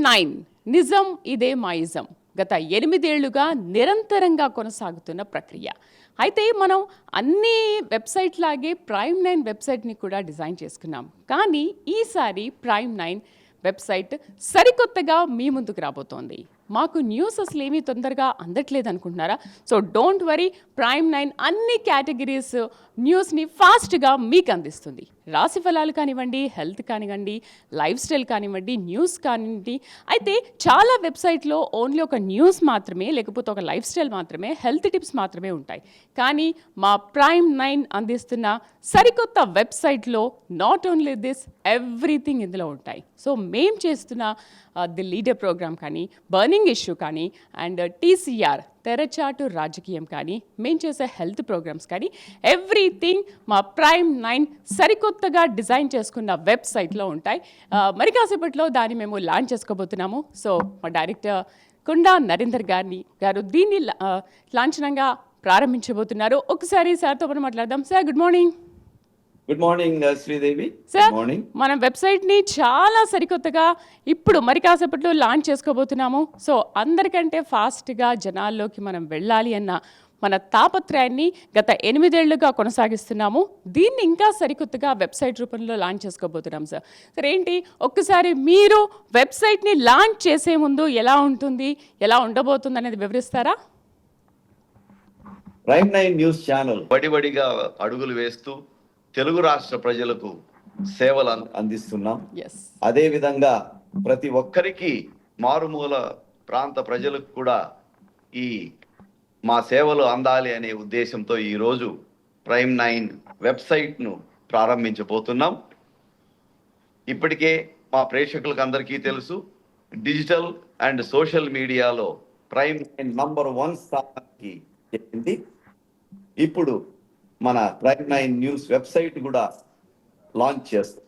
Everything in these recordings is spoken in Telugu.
ప్రైమ్ 9 నిజం ఇదే మాయిజం గత 8 ఏళ్లుగా నిరంతరంగా కొనసాగుతున్న ప్రక్రియ. అయితే మనం అన్ని వెబ్సైట్ లాగే ప్రైమ్ 9 వెబ్సైట్ని కూడా డిజైన్ చేసుకున్నాం. కానీ ఈసారి ప్రైమ్ 9 వెబ్సైట్ సరికొత్తగా మీ ముందుకు రాబోతోంది. మాకు న్యూస్ అసలు ఏమీ తొందరగా అందట్లేదు అనుకుంటున్నారా? సో డోంట్ వరీ, ప్రైమ్ 9 అన్ని కేటగిరీస్ న్యూస్ని ఫాస్ట్గా మీకు అందిస్తుంది. రాశి ఫలాలు కానివ్వండి, హెల్త్ కానివ్వండి, లైఫ్ స్టైల్ కానివ్వండి, న్యూస్ కానివ్వండి. అయితే చాలా వెబ్సైట్లో ఓన్లీ ఒక న్యూస్ మాత్రమే, లేకపోతే ఒక లైఫ్ స్టైల్ మాత్రమే, హెల్త్ టిప్స్ మాత్రమే ఉంటాయి. కానీ మా ప్రైమ్ 9 అందిస్తున్న సరికొత్త వెబ్సైట్లో నాట్ ఓన్లీ దిస్, ఎవ్రీథింగ్ ఇందులో ఉంటాయి. సో మేం చేస్తున్న ది లీడర్ ప్రోగ్రామ్ కానీ, బర్నింగ్ ఇష్యూ కానీ, అండ్ టీసీఆర్ తెరచాటు రాజకీయం కానీ, మేము చేసే హెల్త్ ప్రోగ్రామ్స్ కానీ, ఎవ్రీథింగ్ మా ప్రైమ్ 9 సరికొత్తగా డిజైన్ చేసుకున్న వెబ్సైట్లో ఉంటాయి. మరి కాసేపట్లో దాన్ని మేము లాంచ్ చేసుకోబోతున్నాము. సో మా డైరెక్టర్ కుండా నరేందర్ గారు దీన్ని లాంఛనంగా ప్రారంభించబోతున్నారు. ఒకసారి సార్తో మనం మాట్లాడదాం. Sir, good morning. Good morning Sridevi. Sir, మనం వెబ్సైట్ని చాలా సరికొత్తగా ఇప్పుడు మరి కాసేపట్లో లాంచ్ చేసుకోబోతున్నాము. సో అందరికంటే ఫాస్ట్గా జనాల్లోకి మనం వెళ్ళాలి అన్న మన తాపత్రయాన్ని గత 8 ఏళ్లుగా కొనసాగిస్తున్నాము. దీన్ని ఇంకా సరికొత్తగా వెబ్సైట్ రూపంలో లాంచ్ చేసుకోబోతున్నాం. సార్ ఏంటి, ఒక్కసారి మీరు వెబ్సైట్ని లాంచ్ చేసే ముందు ఎలా ఉంటుంది, ఎలా ఉండబోతుంది అనేది వివరిస్తారా? ప్రైమ్ 9 న్యూస్ ఛానల్ బడిబడిగా అడుగులు వేస్తూ తెలుగు రాష్ట్ర ప్రజలకు సేవలు అందిస్తున్నాం. అదే విధంగా ప్రతి ఒక్కరికి, మారుమూల ప్రాంత ప్రజలకు కూడా ఈ మా సేవలు అందాలి అనే ఉద్దేశంతో ఈరోజు ప్రైమ్ 9 వెబ్సైట్ను ప్రారంభించబోతున్నాం. ఇప్పటికే మా ప్రేక్షకులకు అందరికీ తెలుసు, డిజిటల్ అండ్ సోషల్ మీడియాలో ప్రైమ్ 9 నంబర్ 1 స్థానానికి చెప్పింది. ఇప్పుడు మన ప్రైమ్ 9 న్యూస్ వెబ్సైట్ కూడా లాంచ్ చేస్తాం.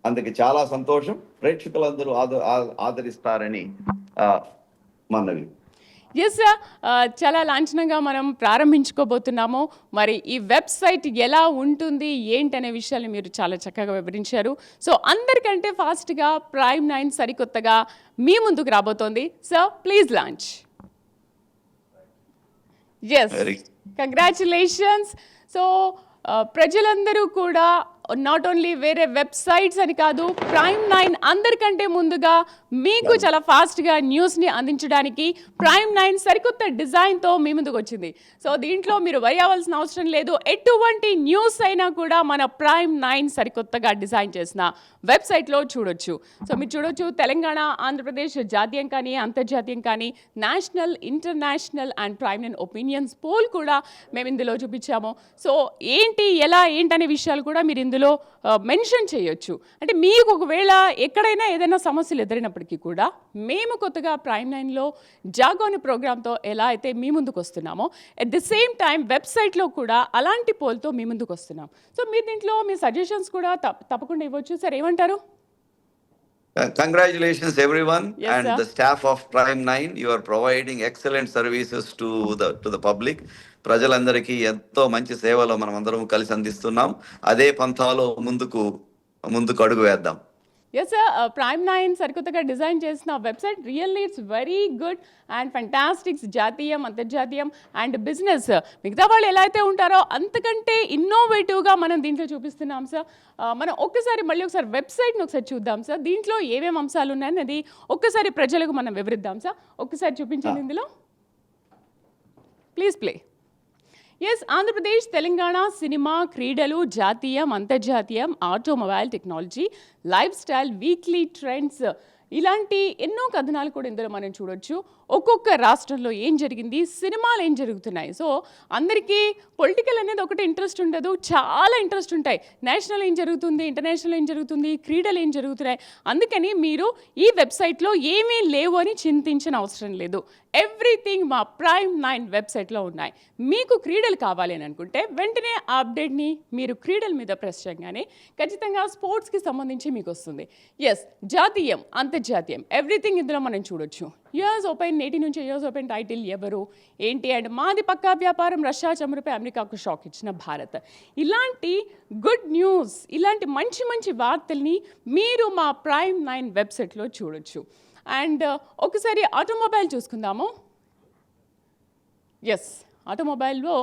అందుకే చాలా సంతోషం. ప్రేక్షకులందరూ ఆదరిస్తారని మనవి. ఎస్ సార్, చాలా లాంఛనంగా మనం ప్రారంభించుకోబోతున్నాము. మరి ఈ వెబ్సైట్ ఎలా ఉంటుంది, ఏంటనే విషయాలు మీరు చాలా చక్కగా వివరించారు. సో అందరికంటే ఫాస్ట్గా ప్రైమ్ 9 సరికొత్తగా మీ ముందుకు రాబోతోంది. Sir, please launch. Yes, congratulations. So ప్రజలందరూ కూడా నాట్ ఓన్లీ వేరే వెబ్సైట్స్ అని కాదు, ప్రైమ్ 9 అందరికంటే ముందుగా మీకు చాలా ఫాస్ట్గా న్యూస్ని అందించడానికి ప్రైమ్ 9 సరికొత్త డిజైన్తో మీ ముందుకు వచ్చింది. సో దీంట్లో మీరు వరి అవ్వాల్సిన అవసరం లేదు. ఎటువంటి న్యూస్ అయినా కూడా మన ప్రైమ్ 9 సరికొత్తగా డిజైన్ చేసిన వెబ్సైట్లో చూడొచ్చు. సో మీరు చూడొచ్చు, తెలంగాణ, ఆంధ్రప్రదేశ్ జాతీయం కానీ, అంతర్జాతీయం కానీ, national, international and prime 9 opinions poll కూడా మేము ఇందులో చూపించాము. సో ఏంటి, ఎలా, ఏంటనే విషయాలు కూడా మీరు ఇందులో మెన్షన్ చేయొచ్చు. అంటే మీకు ఒకవేళ ఎక్కడైనా ఏదైనా సమస్యలు ఎదురైనప్పటికీ కూడా మేము కొత్తగా ప్రైమ్ 9లో జాగో అనే ప్రోగ్రామ్తో ఎలా అయితే మీ ముందుకు వస్తున్నామో, అట్ ది సేమ్ టైం వెబ్సైట్లో కూడా అలాంటి పోల్తో మీ ముందుకు వస్తున్నాం. సో మీరు దీంట్లో మీ సజెషన్స్ కూడా తప్పకుండా ఇవ్వచ్చు. సార్, ఏమంటారు? Congratulations everyone. Yes, and sir. The staff of Prime 9, you are providing excellent services to the public. ప్రజలందరికీ ఎంతో మంచి సేవలు మనం అందరం కలిసి అందిస్తున్నాం. అదే పంథాలో ముందుకు అడుగు వేద్దాం. ఎస్ సార్, ప్రైమ్ 9 సరికొత్తగా డిజైన్ చేసిన website really it's very good and fantastics. జాతీయం, అంతర్జాతీయం అండ్ బిజినెస్, మిగతా వాళ్ళు ఎలా అయితే ఉంటారో అంతకంటే ఇన్నోవేటివ్గా మనం దీంట్లో చూపిస్తున్నాం సార్. మనం మళ్ళీ ఒకసారి వెబ్సైట్ని ఒకసారి చూద్దాం సార్. దీంట్లో ఏమేమి అంశాలు ఉన్నాయన్నది ఒక్కసారి ప్రజలకు మనం వివరిద్దాం సార్. ఒక్కసారి చూపించండి ఇందులో, please play. Yes, Andhra Pradesh, Telangana, cinema, క్రీడలు, జాతీయం, అంతర్జాతీయం, automobile technology, life style, weekly trends, ఇలాంటి ఎన్నో కథనాలు కూడా ఇందులో మనం చూడొచ్చు. ఒక్కొక్క రాష్ట్రంలో ఏం జరిగింది, సినిమాలు ఏం జరుగుతున్నాయి. సో అందరికీ పొలిటికల్ అనేది ఒకటి ఇంట్రెస్ట్ ఉండదు, చాలా ఇంట్రెస్ట్ ఉంటాయి. నేషనల్ ఏం జరుగుతుంది, ఇంటర్నేషనల్ ఏం జరుగుతుంది, క్రీడలు ఏం జరుగుతున్నాయి. అందుకని మీరు ఈ వెబ్సైట్లో ఏమీ లేవు అని చింతించిన అవసరం లేదు. ఎవ్రీథింగ్ మా ప్రైమ్ 9 వెబ్సైట్లో ఉన్నాయి. మీకు క్రీడలు కావాలి అని అనుకుంటే వెంటనే ఆ అప్డేట్ని మీరు క్రీడల మీద ప్రెస్ చేయగానే ఖచ్చితంగా స్పోర్ట్స్కి సంబంధించి మీకు వస్తుంది. ఎస్, జాతీయం, అంతర్జాతీయం, ఎవ్రీథింగ్ ఇందులో మనం చూడొచ్చు. యూఎస్ ఓపెన్, నేటి నుంచి యూఎస్ ఓపెన్ టైటిల్ ఎవరు, ఏంటి, అండ్ మాది పక్కా వ్యాపారం, రష్యా చమురుపై అమెరికాకు షాక్ ఇచ్చిన భారత్. ఇలాంటి గుడ్ న్యూస్, ఇలాంటి మంచి మంచి వార్తల్ని మీరు మా ప్రైమ్ 9 వెబ్సైట్లో చూడొచ్చు. అండ్ ఒకసారి ఆటోమొబైల్ చూసుకుందాము. ఎస్, ఆటోమొబైల్లో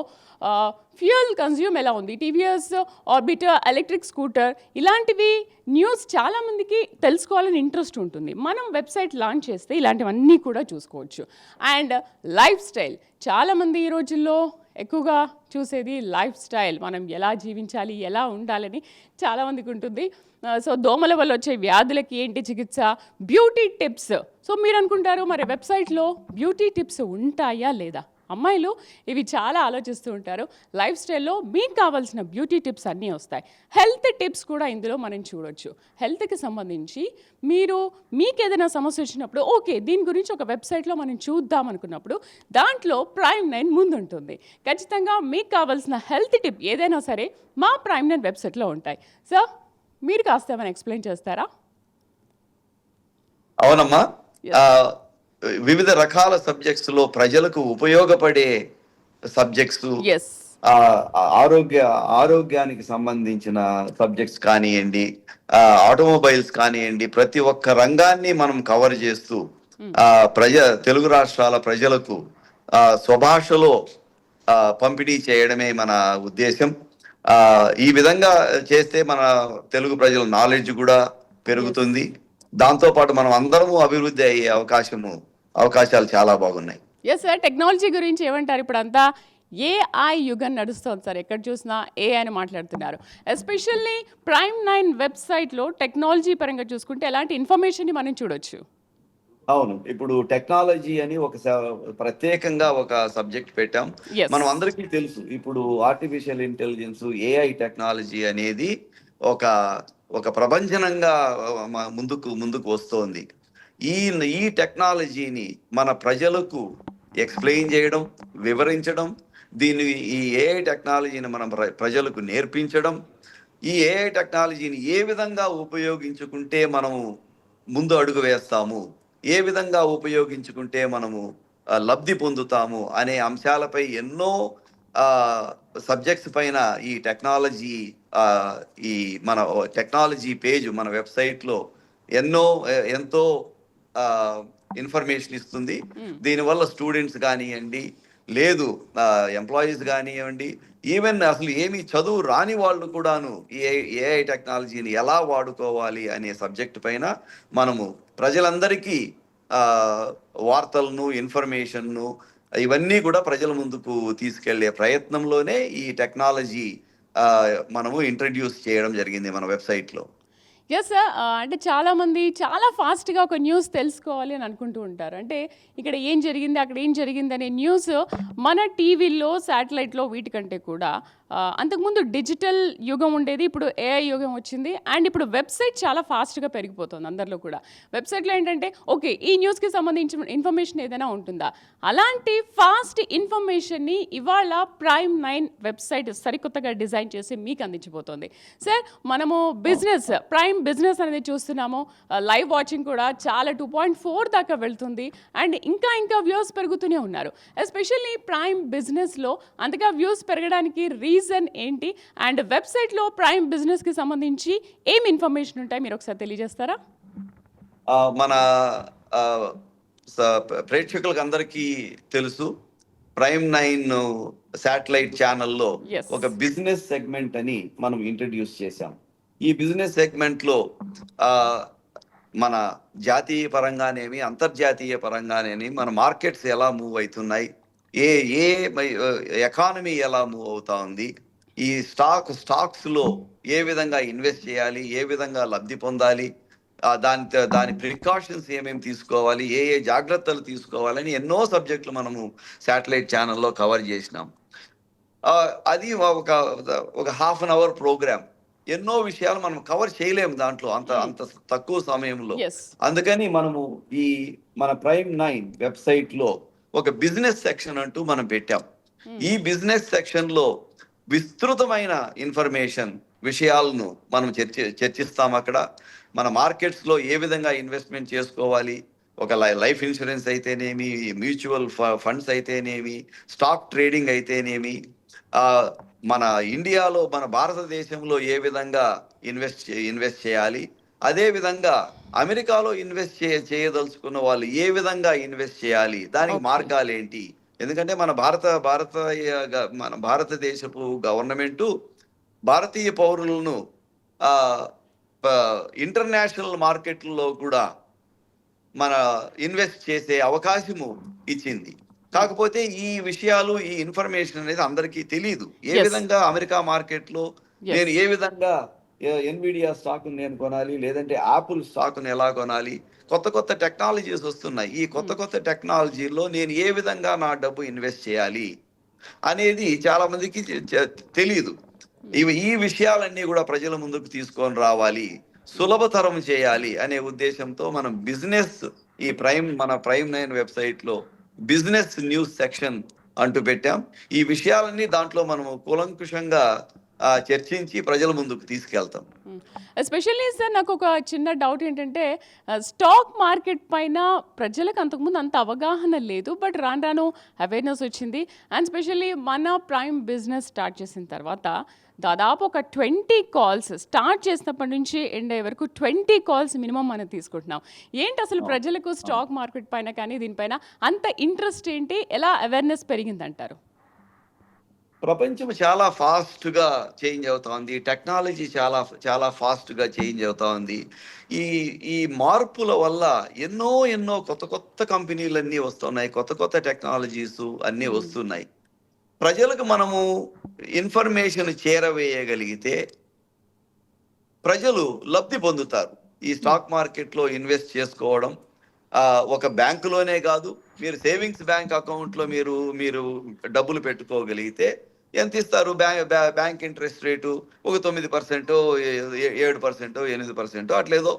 ఫ్యూయల్ కన్జ్యూమ్ ఎలా ఉంది, టీవీఎస్ ఆర్బిటర్ ఎలక్ట్రిక్ స్కూటర్ ఇలాంటివి న్యూస్ చాలామందికి తెలుసుకోవాలని ఇంట్రెస్ట్ ఉంటుంది. మనం వెబ్సైట్ లాంచ్ చేస్తే ఇలాంటివన్నీ కూడా చూసుకోవచ్చు. అండ్ లైఫ్ స్టైల్, చాలామంది ఈ రోజుల్లో ఎక్కువగా చూసేది లైఫ్ స్టైల్, మనం ఎలా జీవించాలి, ఎలా ఉండాలని చాలామందికి ఉంటుంది. సో దోమల వల్ల వచ్చే వ్యాధులకి ఏంటి చికిత్స, బ్యూటీ టిప్స్. సో మీరు అనుకుంటారు మరి వెబ్సైట్లో బ్యూటీ టిప్స్ ఉంటాయా లేదా? అమ్మాయిలు ఇవి చాలా ఆలోచిస్తూ ఉంటారు. లైఫ్ స్టైల్లో మీకు కావాల్సిన బ్యూటీ టిప్స్ అన్నీ వస్తాయి. హెల్త్ టిప్స్ కూడా ఇందులో మనం చూడొచ్చు. హెల్త్కి సంబంధించి మీకు ఏదైనా సమస్య వచ్చినప్పుడు ఓకే దీని గురించి ఒక వెబ్సైట్లో మనం చూద్దాం అనుకున్నప్పుడు దాంట్లో Prime9 ముందుంటుంది. ఖచ్చితంగా మీకు కావాల్సిన హెల్త్ టిప్ ఏదైనా సరే మా Prime9 వెబ్సైట్లో ఉంటాయి. సో మీరు కాస్త ఏమైనా ఎక్స్ప్లెయిన్ చేస్తారా? అవునమ్మా. వివిధ రకాల సబ్జెక్ట్స్ లో ప్రజలకు ఉపయోగపడే సబ్జెక్ట్స్, ఎస్, ఆరోగ్యానికి సంబంధించిన సబ్జెక్ట్స్ కానివ్వండి, ఆటోమొబైల్స్ కానివ్వండి, ప్రతి ఒక్క రంగాన్ని మనం కవర్ చేస్తూ తెలుగు రాష్ట్రాల ప్రజలకు స్వభాషలో పంపిణీ చేయడమే మన ఉద్దేశం. ఈ విధంగా చేస్తే మన తెలుగు ప్రజల నాలెడ్జ్ కూడా పెరుగుతుంది. దాంతో పాటు మనం అందరము అభివృద్ధి అయ్యే అవకాశాలు చాలా బాగున్నాయి. ఎస్ సార్, టెక్నాలజీ గురించి ఏమంటారు? ఇప్పుడు అంతా ఏఐ యుగం నడుస్తుంది సార్, ఎక్కడ చూసినా ఏఐ అని మాట్లాడుతున్నారు. ఎస్పెషల్లీ Prime9 వెబ్సైట్లో టెక్నాలజీ పరంగా చూసుకుంటే ఎలాంటి ఇన్ఫర్మేషన్ని మనం చూడొచ్చు? అవును, ఇప్పుడు టెక్నాలజీ అని ప్రత్యేకంగా ఒక సబ్జెక్ట్ పెట్టాం. Yes. మనం అందరికీ తెలుసు, ఇప్పుడు ఆర్టిఫిషియల్ ఇంటెలిజెన్స్, ఏఐ టెక్నాలజీ అనేది ఒక ప్రపంచనంగా ముందుకు వస్తోంది. ఈ టెక్నాలజీని మన ప్రజలకు ఎక్స్ప్లెయిన్ చేయడం, వివరించడం, ఈ ఏఐ టెక్నాలజీని మనం ప్రజలకు నేర్పించడం, ఈ ఏఐ టెక్నాలజీని ఏ విధంగా ఉపయోగించుకుంటే మనము ముందు అడుగు వేస్తాము, ఏ విధంగా ఉపయోగించుకుంటే మనము లబ్ధి పొందుతాము అనే అంశాలపై ఎన్నో సబ్జెక్ట్స్ పైన ఈ టెక్నాలజీ మన టెక్నాలజీ పేజ్ మన వెబ్సైట్లో ఎంతో ఇన్ఫర్మేషన్ ఇస్తుంది. దీనివల్ల స్టూడెంట్స్ కానివ్వండి, లేదు ఎంప్లాయీస్ కానివ్వండి, ఈవెన్ అసలు ఏమీ చదువు రాని వాళ్ళు కూడాను ఏఐ టెక్నాలజీని ఎలా వాడుకోవాలి అనే సబ్జెక్ట్ పైన మనము ప్రజలందరికీ వార్తలను, ఇన్ఫర్మేషన్ను ఇవన్నీ కూడా ప్రజల ముందుకు తీసుకెళ్లే ప్రయత్నంలోనే ఈ టెక్నాలజీ మనము ఇంట్రడ్యూస్ చేయడం జరిగింది మన వెబ్సైట్లో. ఎస్ సార్, అంటే చాలామంది చాలా ఫాస్ట్గా ఒక న్యూస్ తెలుసుకోవాలి అని అనుకుంటూ ఉంటారు. అంటే ఇక్కడ ఏం జరిగింది, అక్కడ ఏం జరిగింది అనే న్యూస్ మన టీవీల్లో, శాటిలైట్లో వీటికంటే కూడా అంతకుముందు డిజిటల్ యుగం ఉండేది, ఇప్పుడు ఏఐ యుగం వచ్చింది. అండ్ ఇప్పుడు వెబ్సైట్ చాలా ఫాస్ట్గా పెరిగిపోతుంది అందరిలో కూడా. వెబ్సైట్లో ఏంటంటే ఓకే ఈ న్యూస్కి సంబంధించిన ఇన్ఫర్మేషన్ ఏదైనా ఉంటుందా, అలాంటి ఫాస్ట్ ఇన్ఫర్మేషన్ని ఇవాళ Prime9 వెబ్సైట్ సరికొత్తగా డిజైన్ చేసి మీకు అందించబోతోంది. సార్ మనము ప్రైమ్ బిజినెస్ అనేది చూస్తున్నాము. లైవ్ వాచింగ్ కూడా చాలా 2.4 దాకా వెళ్తుంది. అండ్ ఇంకా వ్యూస్ పెరుగుతూనే ఉన్నారు. ఎస్పెషల్లీ ప్రైమ్ బిజినెస్లో అంతగా వ్యూస్ పెరగడానికి రీజన్ ఏంటి? అండ్ వెబ్సైట్లో ప్రైమ్ బిజినెస్కి సంబంధించి ఏం ఇన్ఫర్మేషన్ ఉంటాయి మీరు ఒకసారి తెలియజేస్తారా? మన ప్రేక్షకులకు అందరికీ తెలుసు, Prime9 శాటిలైట్ ఛానల్లో ఒక బిజినెస్ సెగ్మెంట్ అని మనం ఇంట్రడ్యూస్ చేశాం. ఈ బిజినెస్ సెగ్మెంట్ లో మన జాతీయ పరంగానేమి, అంతర్జాతీయ పరంగానేమి మన మార్కెట్స్ ఎలా మూవ్ అవుతున్నాయి, ఏ ఎకానమీ ఎలా మూవ్ అవుతా ఉంది, ఈ స్టాక్స్ లో ఏ విధంగా ఇన్వెస్ట్ చేయాలి, ఏ విధంగా లబ్ధి పొందాలి, దాని ప్రికాషన్స్ ఏమేమి తీసుకోవాలి, ఏ జాగ్రత్తలు తీసుకోవాలని ఎన్నో సబ్జెక్టులు మనము శాటిలైట్ ఛానల్లో కవర్ చేసినాం. అది ఒక హాఫ్ అన్ అవర్ ప్రోగ్రామ్. ఎన్నో విషయాలు మనం కవర్ చేయలేము దాంట్లో అంత తక్కువ సమయంలో. అందుకని మనము మన Prime9 వెబ్సైట్ లో ఒక బిజినెస్ సెక్షన్ అంటూ మనం పెట్టాం. ఈ బిజినెస్ సెక్షన్ లో విస్తృతమైన ఇన్ఫర్మేషన్ విషయాలను మనం చర్చిస్తాం. అక్కడ మన మార్కెట్స్ లో ఏ విధంగా ఇన్వెస్ట్మెంట్ చేసుకోవాలి, ఒక లైఫ్ ఇన్సూరెన్స్ అయితేనేమి, మ్యూచువల్ ఫండ్స్ అయితేనేమి, స్టాక్ ట్రేడింగ్ అయితేనేమి, మన ఇండియాలో, మన భారతదేశంలో ఏ విధంగా ఇన్వెస్ట్ చేయాలి, అదే విధంగా అమెరికాలో ఇన్వెస్ట్ చేయదలుచుకున్న వాళ్ళు ఏ విధంగా ఇన్వెస్ట్ చేయాలి, దానికి ఓకే. మార్గాలు ఏంటి? ఎందుకంటే మన భారతదేశపు గవర్నమెంటు భారతీయ పౌరులను ఆ ఇంటర్నేషనల్ మార్కెట్లలో కూడా మన ఇన్వెస్ట్ చేసే అవకాశము ఇచ్చింది. కాకపోతే ఈ విషయాలు, ఈ ఇన్ఫర్మేషన్ అనేది అందరికీ తెలియదు. ఏ యెస్. విధంగా అమెరికా మార్కెట్లో నేను యెస్. ఏ విధంగా ఎన్విడియా స్టాక్ నేను కొనాలి, లేదంటే యాపిల్ స్టాక్ను ఎలా కొనాలి, కొత్త కొత్త టెక్నాలజీస్ వస్తున్నాయి. ఈ కొత్త కొత్త టెక్నాలజీలో నేను ఏ విధంగా నా డబ్బు ఇన్వెస్ట్ చేయాలి అనేది చాలా మందికి తెలియదు. ఈ విషయాలన్నీ కూడా ప్రజల ముందుకు తీసుకొని రావాలి, సులభతరం చేయాలి అనే ఉద్దేశంతో మనం బిజినెస్ మన ప్రైమ్ 9 వెబ్సైట్ లో బిజినెస్ న్యూస్ సెక్షన్ అంటూ పెట్టాం. ఈ విషయాలన్నీ దాంట్లో మనము కూలంకుషంగా చర్చించి ప్రజల ముందుకు తీసుకెళ్తాం. ఎస్పెషల్లీ సార్ నాకు ఒక చిన్న డౌట్ ఏంటంటే స్టాక్ మార్కెట్ పైన ప్రజలకు అంతకుముందు అంత అవగాహన లేదు, బట్ రాను రాను అవేర్నెస్ వచ్చింది. అండ్ స్పెషల్లీ మన ప్రైమ్ బిజినెస్ స్టార్ట్ చేసిన తర్వాత దాదాపు ఒక 20 కాల్స్ స్టార్ట్ చేసినప్పటి నుంచి ఎండ్ అయ్యే వరకు 20 కాల్స్ మినిమం మనం తీసుకుంటున్నాం. ఏంటి అసలు ప్రజలకు స్టాక్ మార్కెట్ పైన కానీ దీనిపైన అంత ఇంట్రెస్ట్ ఏంటి, ఎలా అవేర్నెస్ పెరిగిందంటారు? ప్రపంచం చాలా ఫాస్ట్ గా చేంజ్ అవుతోంది. టెక్నాలజీ చాలా చాలా ఫాస్ట్ గా చేంజ్ అవుతోంది. ఈ ఈ మార్పుల వల్ల ఎన్నో ఎన్నో కొత్త కొత్త కంపెనీలన్నీ వస్తున్నాయి. కొత్త కొత్త టెక్నాలజీస్ అన్నీ వస్తున్నాయి. ప్రజలకు మనము ఇన్ఫర్మేషన్ చేరవేయగలిగితే ప్రజలు లబ్ధి పొందుతారు. ఈ స్టాక్ మార్కెట్లో ఇన్వెస్ట్ చేసుకోవడం ఒక బ్యాంకులోనే కాదు, మీరు సేవింగ్స్ బ్యాంక్ అకౌంట్లో మీరు డబ్బులు పెట్టుకోగలిగితే ఎంత ఇస్తారు? బ్యాంక్ ఇంట్రెస్ట్ రేటు ఒక 9%, 7%, 8% అట్లేదో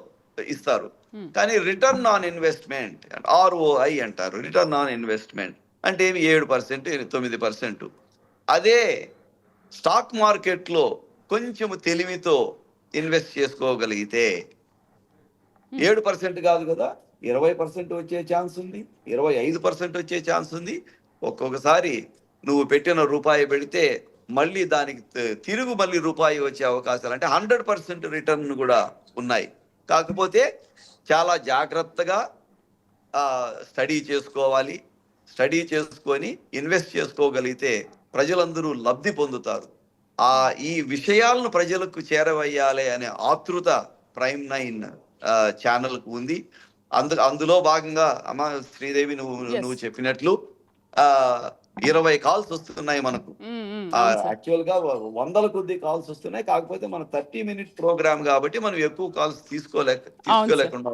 ఇస్తారు. కానీ రిటర్న్ ఆన్ ఇన్వెస్ట్మెంట్, ROI అంటారు. రిటర్న్ ఆన్ ఇన్వెస్ట్మెంట్ అంటే 7%, 9%. అదే స్టాక్ మార్కెట్లో కొంచెం తెలివితో ఇన్వెస్ట్ చేసుకోగలిగితే 7% కాదు కదా, 20% వచ్చే ఛాన్స్ ఉంది, 25% వచ్చే ఛాన్స్ ఉంది. ఒక్కొక్కసారి నువ్వు పెట్టిన రూపాయి పెడితే మళ్ళీ దానికి తిరుగు మళ్ళీ రూపాయి వచ్చే అవకాశాలు, అంటే 100% రిటర్న్ కూడా ఉన్నాయి. కాకపోతే చాలా జాగ్రత్తగా స్టడీ చేసుకోవాలి. స్టడీ చేసుకొని ఇన్వెస్ట్ చేసుకోగలిగితే ప్రజలందరూ లబ్ధి పొందుతారు. ఈ విషయాలను ప్రజలకు చేరవేయాలి అనే ఆతృత ప్రైమ్ 9 ఛానల్కు ఉంది. అందులో భాగంగా అమ్మ శ్రీదేవి నువ్వు చెప్పినట్లు 20 కాల్స్ వస్తున్నాయి మనకు. యాక్చువల్ గా 100ల కొద్ది కాల్స్ వస్తున్నాయి. కాకపోతే మన 30-minute ప్రోగ్రామ్ కాబట్టి మనం ఎక్కువ కాల్స్ తీసుకోలేకుండా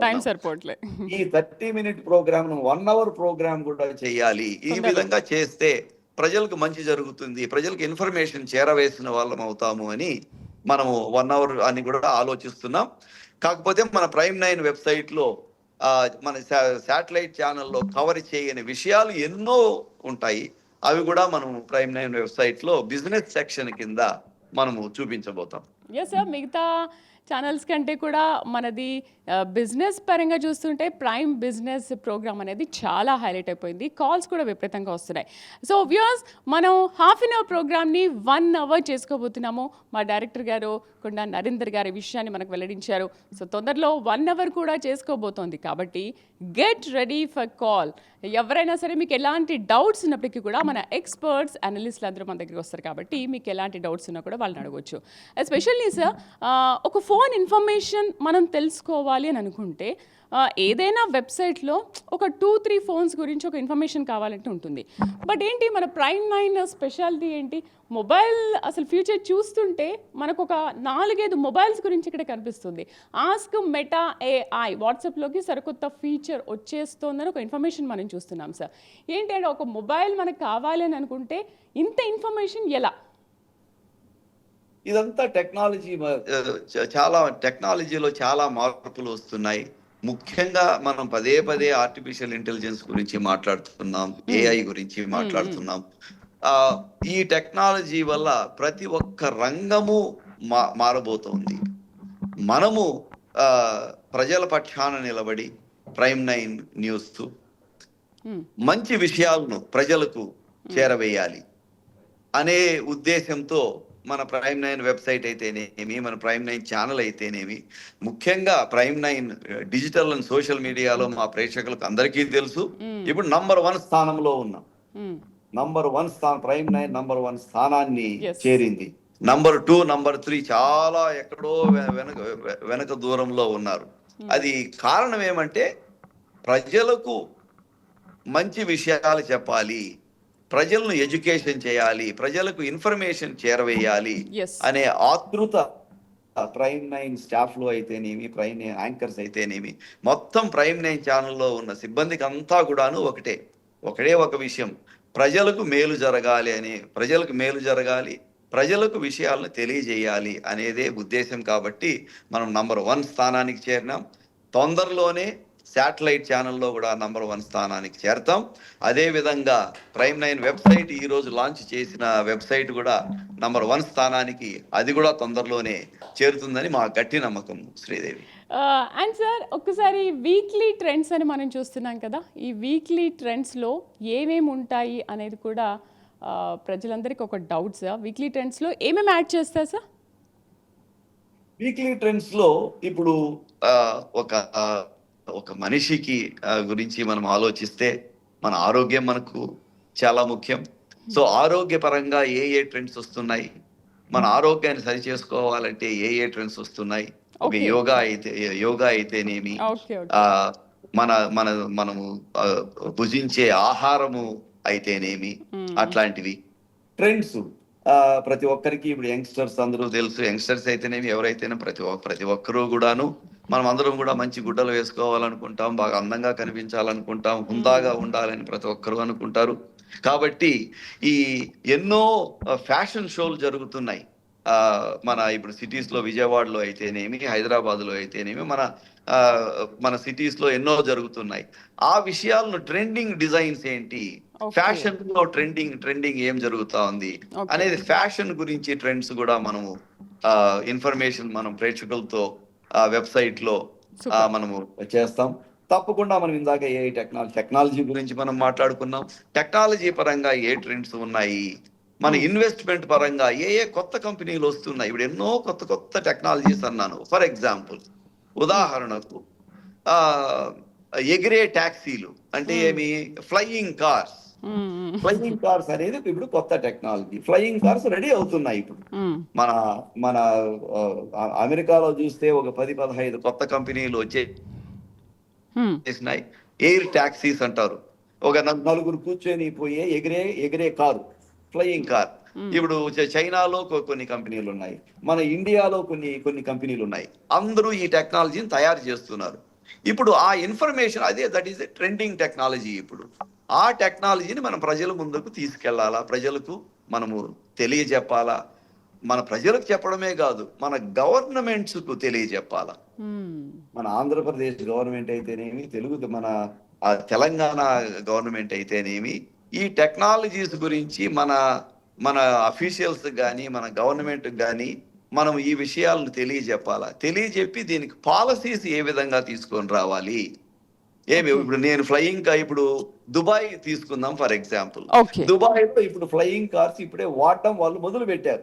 ఈ 30-minute ప్రోగ్రామ్ 1 hour ప్రోగ్రామ్ కూడా చేయాలి. ఈ విధంగా చేస్తే ప్రజలకు మంచి జరుగుతుంది, ప్రజలకు ఇన్ఫర్మేషన్ చేరవేసిన వాళ్ళం అవుతాము అని మనము 1 hour అని కూడా ఆలోచిస్తున్నాం. కాకపోతే మన ప్రైమ్ 9 వెబ్సైట్ లో మన శాటిలైట్ ఛానల్లో కవర్ చేయని విషయాలు ఎన్నో ఉంటాయి. అవి కూడా మనం ప్రైమ్ 9 వెబ్సైట్ లో బిజినెస్ సెక్షన్ కింద మనము చూపించబోతాం. ఎస్ సార్, మిగతా ఛానల్స్ కంటే కూడా మనది బిజినెస్ పరంగా చూస్తుంటే ప్రైమ్ బిజినెస్ ప్రోగ్రామ్ అనేది చాలా హైలైట్ అయిపోయింది. కాల్స్ కూడా విపరీతంగా వస్తున్నాయి. సో వ్యూయర్స్, మనం ½ an hour ప్రోగ్రామ్ని 1 hour చేసుకోబోతున్నాము. మా డైరెక్టర్ గారు కొండా నరేందర్ గారి విషయాన్ని మనకు వెల్లడించారు. సో తొందరలో 1 hour కూడా చేసుకోబోతోంది కాబట్టి గెట్ రెడీ ఫర్ కాల్. ఎవరైనా సరే మీకు ఎలాంటి డౌట్స్ ఉన్నప్పటికీ కూడా మన ఎక్స్పర్ట్స్, అనలిస్టులు అందరూ మన దగ్గరికి వస్తారు కాబట్టి మీకు ఎలాంటి డౌట్స్ ఉన్నా కూడా వాళ్ళని అడగవచ్చు. ఎస్పెషల్లీ సార్, ఒక ఫోన్ ఇన్ఫర్మేషన్ మనం తెలుసుకోవాలి అని అనుకుంటే ఏదైనా వెబ్సైట్లో ఒక 2-3 ఫోన్స్ గురించి ఒక ఇన్ఫర్మేషన్ కావాలంటే ఉంటుంది. బట్ ఏంటి మన ప్రైమ్ 9 స్పెషాలిటీ ఏంటి? మొబైల్ అసలు ఫ్యూచర్ చూస్తుంటే మనకు ఒక 4-5 మొబైల్స్ గురించి ఇక్కడ కనిపిస్తుంది. ఆస్క్ మెటా AI వాట్సాప్లోకి సరికొత్త ఫీచర్ వచ్చేస్తోందని ఒక ఇన్ఫర్మేషన్ మనం చూస్తున్నాం సార్. ఏంటంటే ఒక మొబైల్ మనకు కావాలి అని అనుకుంటే ఇంత ఇన్ఫర్మేషన్ ఎలా? ఇదంతా టెక్నాలజీలో చాలా మార్పులు వస్తున్నాయి. ముఖ్యంగా మనం పదే పదే ఆర్టిఫిషియల్ ఇంటెలిజెన్స్ గురించి మాట్లాడుతున్నాం, AI గురించి మాట్లాడుతున్నాం. ఈ టెక్నాలజీ వల్ల ప్రతి ఒక్క రంగము మారబోతోంది. మనము ప్రజల పక్షాన నిలబడి ప్రైమ్ 9 న్యూస్ మంచి విషయాలను ప్రజలకు చేరవేయాలి అనే ఉద్దేశంతో మన ప్రైమ్ 9 వెబ్సైట్ అయితేనేమి, మన ప్రైమ్ 9 ఛానల్ అయితేనేమి, ముఖ్యంగా ప్రైమ్ 9 డిజిటల్ అండ్ సోషల్ మీడియాలో మా ప్రేక్షకులకు అందరికీ తెలుసు. ఇప్పుడు నంబర్ 1 స్థానంలో ఉన్నాం. నంబర్ 1 స్థానం ప్రైమ్ 9 నంబర్ 1 స్థానాన్ని Yes. చేరింది. నంబర్ 2, నంబర్ 3 చాలా ఎక్కడో వెనక దూరంలో ఉన్నారు. అది కారణం ఏమంటే ప్రజలకు మంచి విషయాలు చెప్పాలి, ప్రజలను ఎడ్యుకేషన్ చేయాలి, ప్రజలకు ఇన్ఫర్మేషన్ చేరవేయాలి Yes. అనే ఆతృత ప్రైమ్ 9 స్టాఫ్ లో అయితేనేమి, ప్రైమ్ 9 యాంకర్స్ అయితేనేమి, మొత్తం ప్రైమ్ 9 ఛానల్లో ఉన్న సిబ్బందికి అంతా కూడాను ఒకటే ఒక విషయం, ప్రజలకు మేలు జరగాలి, ప్రజలకు విషయాలను తెలియజేయాలి అనేదే ఉద్దేశం. కాబట్టి మనం నంబర్ 1 స్థానానికి చేరినాం. తొందరలోనే శాటిలైట్ ఛానల్లో కూడా నంబర్ 1 స్థానానికి చేరతాం. అదే విధంగా ప్రైమ్ 9 వెబ్సైట్ ఈ రోజు లాంచ్ చేసిన వెబ్సైట్ కూడా నంబర్ 1 స్థానానికి అది కూడా తొందరలోనే చేరుతుందని మా గట్టి నమ్మకం శ్రీదేవి. అండ్ సార్, ఒక్కసారి వీక్లీ ట్రెండ్స్ అని మనం చూస్తున్నాం కదా, ఈ వీక్లీ ట్రెండ్స్లో ఏమేమి ఉంటాయి అనేది కూడా ప్రజలందరికీ ఒక డౌట్ సార్. వీక్లీ ట్రెండ్స్లో ఏమేమి యాడ్ చేస్తారు సార్? వీక్లీ ట్రెండ్స్ లో ఇప్పుడు ఒక మనిషికి గురించి మనం ఆలోచిస్తే మన ఆరోగ్యం మనకు చాలా ముఖ్యం. సో ఆరోగ్యపరంగా ఏ ట్రెండ్స్ వస్తున్నాయి, మన ఆరోగ్యాన్ని సరి చేసుకోవాలంటే ఏ ట్రెండ్స్ వస్తున్నాయి, ఒక యోగా అయితేనేమి, మనము భుజించే ఆహారము అయితేనేమి, అట్లాంటివి ట్రెండ్స్ ప్రతి ఒక్కరికి ఇప్పుడు యంగ్స్టర్స్ అందరూ తెలుసు. యంగ్స్టర్స్ అయితేనేమి ఎవరైతేనే ప్రతి ఒక్కరూ కూడాను మనం అందరం కూడా మంచి గుడ్డలు వేసుకోవాలనుకుంటాం, బాగా అందంగా కనిపించాలనుకుంటాం, హుందాగా ఉండాలని ప్రతి ఒక్కరూ అనుకుంటారు. కాబట్టి ఈ ఎన్నో ఫ్యాషన్ షోలు జరుగుతున్నాయి. మన ఇప్పుడు సిటీస్ లో, విజయవాడలో అయితేనేమి, హైదరాబాద్ లో అయితేనేమి, మన సిటీస్ లో ఎన్నో జరుగుతున్నాయి. ఆ విషయాలను ట్రెండింగ్ డిజైన్స్ ఏంటి, ఫ్యాషన్ లో ట్రెండింగ్ ఏం జరుగుతా ఉంది అనేది, ఫ్యాషన్ గురించి ట్రెండ్స్ కూడా మనము ఇన్ఫర్మేషన్ మనం ప్రేక్షకులతో వెబ్సైట్ లో మనము చేస్తాం. తప్పకుండా మనం ఇందాక టెక్నాలజీ గురించి మనం మాట్లాడుకున్నాం. టెక్నాలజీ పరంగా ఏ ట్రెండ్స్ ఉన్నాయి, మన ఇన్వెస్ట్మెంట్ పరంగా ఏ కొత్త కంపెనీలు వస్తున్నాయి. ఇప్పుడు ఎన్నో కొత్త టెక్నాలజీస్ అన్నాను. ఫర్ ఎగ్జాంపుల్, ఉదాహరణకు ఎగిరే టాక్సీలు అంటే ఏమి, ఫ్లయింగ్ కార్స్ అనేది ఇప్పుడు కొత్త టెక్నాలజీ. ఫ్లయింగ్ కార్స్ రెడీ అవుతున్నాయి. ఇప్పుడు మన అమెరికాలో చూస్తే ఒక 10-15 కొత్త కంపెనీలు వచ్చేసినాయి. ఎయిర్ టాక్సీస్ అంటారు. ఒక నలుగురు కూర్చొని పోయే ఎగిరే కారు, ఫ్లయింగ్ కార్. ఇప్పుడు చైనాలో కొన్ని కంపెనీలు ఉన్నాయి, మన ఇండియాలో కొన్ని కంపెనీలు ఉన్నాయి. అందరూ ఈ టెక్నాలజీని తయారు చేస్తున్నారు. ఇప్పుడు ఆ information that is trending technology. ఇప్పుడు ఆ టెక్నాలజీని మనం ప్రజల ముందుకు తీసుకెళ్లాలా, ప్రజలకు మనము తెలియజెప్పాలా. మన ప్రజలకు చెప్పడమే కాదు, మన గవర్నమెంట్స్ కు తెలియజెప్పాలా. మన ఆంధ్రప్రదేశ్ గవర్నమెంట్ అయితేనేమి, మన తెలంగాణ గవర్నమెంట్ అయితేనేమి, ఈ టెక్నాలజీస్ గురించి మన అఫీషియల్స్ కానీ, మన గవర్నమెంట్ కానీ మనం ఈ విషయాలను తెలియజెప్పి దీనికి పాలసీస్ ఏ విధంగా తీసుకొని రావాలి. ఇప్పుడు నేను ఇప్పుడు దుబాయ్ తీసుకుందాం ఫర్ ఎగ్జాంపుల్. దుబాయ్ లో ఇప్పుడు ఫ్లయింగ్ కార్స్ ఇప్పుడే వాడటం వాళ్ళు మొదలు పెట్టారు.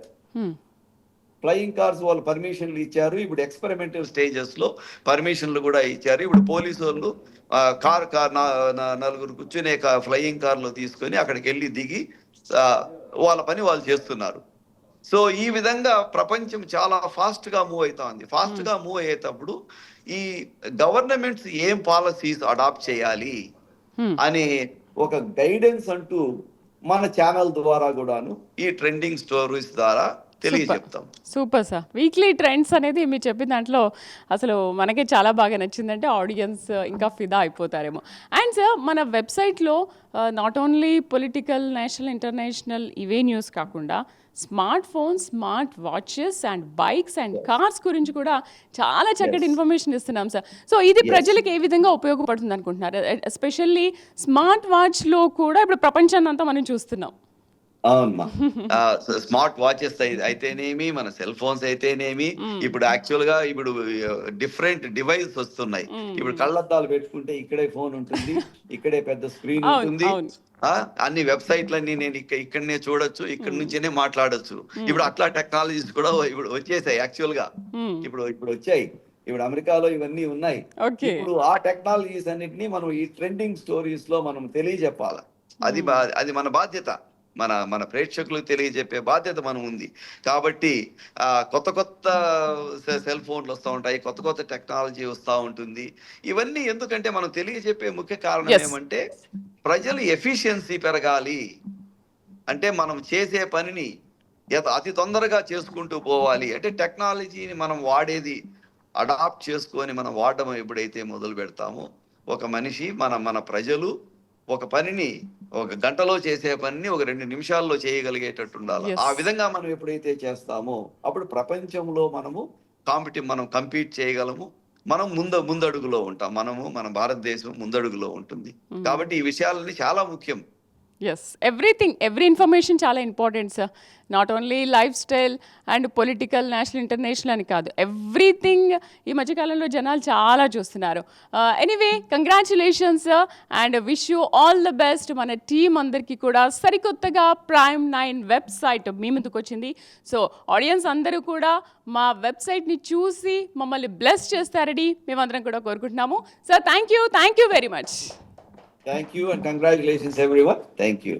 ఫ్లయింగ్ కార్స్ వాళ్ళు పర్మిషన్లు ఇచ్చారు. ఇప్పుడు ఎక్స్పెరిమెంటల్ స్టేజెస్ లో పర్మిషన్లు కూడా ఇచ్చారు. ఇప్పుడు పోలీసు వాళ్ళు నలుగురు కూర్చునే ఫ్లయింగ్ కార్ లో తీసుకొని అక్కడికి వెళ్ళి దిగి వాళ్ళ పని వాళ్ళు చేస్తున్నారు. సో ఈ విధంగా ప్రపంచం చాలా ఫాస్ట్ గా మూవ్ అవుతా ఉంది. ఫాస్ట్ గా మూవ్ అయ్యేటప్పుడు ఈ గవర్నమెంట్స్ ఏం పాలసీస్ అడాప్ట్ చేయాలి అనే ఒక గైడెన్స్ అంటూ మన ఛానల్ ద్వారా కూడాను ఈ ట్రెండింగ్ స్టోరీస్ ద్వారా తెలియజెప్తాం. Super sir. వీక్లీ ట్రెండ్స్ అనేది మీరు చెప్పిన దాంట్లో అసలు మనకే చాలా బాగా నచ్చిందంటే ఆడియన్స్ ఇంకా ఫిదా అయిపోతారేమో. అండ్ సార్, మన వెబ్సైట్లో not only political, national, international ఇవే న్యూస్ కాకుండా smart phones, smart watches and bikes and cars గురించి కూడా చాలా చక్కటి ఇన్ఫర్మేషన్ ఇస్తున్నాం సార్. సో ఇది ప్రజలకు ఏ విధంగా ఉపయోగపడుతుంది అనుకుంటున్నారు? ఎస్పెషల్లీ స్మార్ట్ వాచ్లో కూడా ఇప్పుడు ప్రపంచాన్ని అంతా మనం చూస్తున్నాం. అవునమ్మా. స్మార్ట్ వాచెస్ అయితేనేమి, మన సెల్ ఫోన్స్ అయితేనేమి, ఇప్పుడు యాక్చువల్ గా ఇప్పుడు డిఫరెంట్ డివైస్ వస్తున్నాయి. ఇప్పుడు కళ్ళద్దాలు పెట్టుకుంటే ఇక్కడే ఫోన్ ఉంటుంది, ఇక్కడే పెద్ద స్క్రీన్ అవును, ఉంటుంది. అవును. అన్ని వెబ్సైట్లన్నీ నేను ఇక్కడనే చూడొచ్చు, ఇక్కడ నుంచేనే మాట్లాడొచ్చు. ఇప్పుడు అట్లా టెక్నాలజీస్ కూడా ఇప్పుడు వచ్చేసాయి యాక్చువల్ గా. ఇప్పుడు వచ్చాయి. ఇప్పుడు అమెరికాలో ఇవన్నీ ఉన్నాయి. ఓకే. ఇప్పుడు ఆ టెక్నాలజీస్ అన్నిటినీ మనం ఈ ట్రెండింగ్ స్టోరీస్ లో మనం తెలియజెప్పాలి. అది మన బాధ్యత. మన ప్రేక్షకులకు తెలియజెప్పే బాధ్యత మనం ఉంది. కాబట్టి కొత్త కొత్త సెల్ ఫోన్లు వస్తూ ఉంటాయి, కొత్త కొత్త టెక్నాలజీ వస్తూ ఉంటుంది. ఇవన్నీ ఎందుకంటే మనం తెలియజెప్పే ముఖ్య కారణం ఎస్. ఏమంటే ప్రజలు ఎఫిషియన్సీ పెరగాలి. అంటే మనం చేసే పనిని అతి తొందరగా చేసుకుంటూ పోవాలి. అంటే టెక్నాలజీని మనం వాడేది అడాప్ట్ చేసుకొని మనం వాడడం ఎప్పుడైతే మొదలు పెడతామో, ఒక మనిషి మన ప్రజలు ఒక పనిని ఒక గంటలో చేసే పనిని ఒక 2 నిమిషాల్లో చేయగలిగేటట్టు ఉండాలి. Yes. ఆ విధంగా మనం ఎప్పుడైతే చేస్తామో అప్పుడు ప్రపంచంలో మనం కంపీట్ చేయగలము. మనం ముందడుగులో ఉంటాం. మన భారతదేశం ముందడుగులో ఉంటుంది. కాబట్టి ఈ విషయాలన్నీ చాలా ముఖ్యం. ఎస్, ఎవ్రీ ఇన్ఫర్మేషన్ చాలా important sir. Not only life style and political, national, international అని కాదు, ఎవ్రీథింగ్ ఈ మధ్యకాలంలో జనాలు చాలా చూస్తున్నారు. Anyway, congratulations and wish you all the best. మన టీం అందరికీ కూడా సరికొత్తగా Prime9 వెబ్సైట్ మీ ముందుకు వచ్చింది. సో ఆడియన్స్ అందరూ కూడా మా వెబ్సైట్ని చూసి మమ్మల్ని బ్లెస్ చేస్తారని మేమందరం కూడా కోరుకుంటున్నాము. Sir, thank you very much. Thank you and congratulations everyone. Thank you.